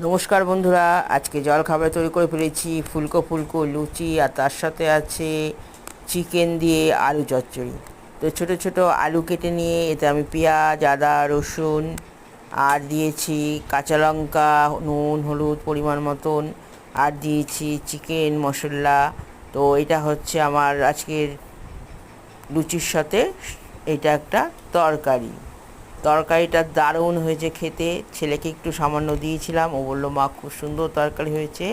নমস্কার বন্ধুরা, আজকে জলখাবার তৈরি করে ফেলেছি ফুলকো ফুলকো লুচি, আর তার সাথে আছে চিকেন দিয়ে আলু চচ্চড়ি। তো ছোট ছোট আলু কেটে নিয়ে এতে আমি পেঁয়াজ, আদা, রসুন আর দিয়েছি কাঁচা লঙ্কা, নুন হলুদ পরিমাণ মতন, আর দিয়েছি চিকেন মশলা। তো এটা হচ্ছে আমার আজকের লুচির সাথে এটা একটা তরকারি। তরকারিটা দারুণ হয়েছে খেতে। ছেলেকে একটু সামান্য দিয়েছিলাম, ও বললো মা খুব সুন্দর তরকারি হয়েছে।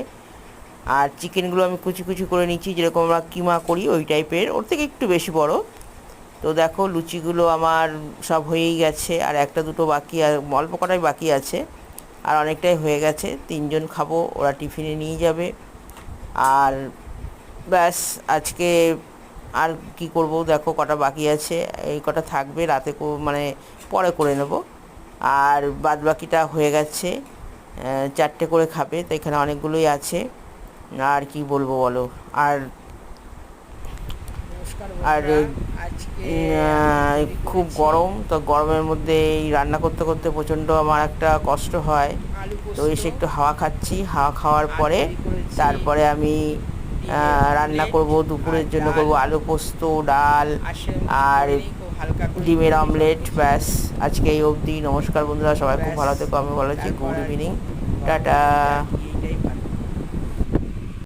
আর চিকেনগুলো আমি কুচি কুচি করে নিচ্ছি, যেরকম আমরা কিমা করি ওই টাইপের, ওর থেকে একটু বেশি বড়। তো দেখো লুচিগুলো আমার সব হয়েই গেছে, আর একটা দুটো বাকি, আর অল্প কটাই বাকি আছে। আর অনেকটাই হয়ে গেছে, তিনজন খাবো, ওরা টিফিনে নিয়ে যাবে। আর ব্যাস আজকে আর কি করব, দেখো কটা বাকি আছে, এই কটা থাকবে রাতে মানে পরে করে নেব। আর বাদ বাকিটা হয়ে গেছে, চারটে করে খাবে, তো এখানে অনেকগুলোই আছে। আর কি বলবো বলো। আর নমস্কার আর বন্ধুরা। আজকে আমি তৈরি খুব করেছি গরম, তো গরমের মধ্যে এই রান্না করতে করতে প্রচণ্ড আমার একটা কষ্ট হয়। আলু তো পোস্ত। এসে একটু হাওয়া খাচ্ছি, হাওয়া খাওয়ার আর পরে তৈরি করেছি তারপরে আমি ডিমের রান্না অমলেট করব, আর দুপুরের জন্য ডাল। করব আলু পোস্ত, ডাল আর সেরকম কিছু আর করিনি, খুব হালকা করে ডিমের করেছি সব অমলেট। কিছু। ব্যাস আজকে এই অবধি। নমস্কার বন্ধুরা, সবাই খুব ব্যাস, ভালো থেকো, আমি ভালো আছি। তারপর গুড আর কি, ইভিনিং, গরমের টাটা। মধ্যে আর কি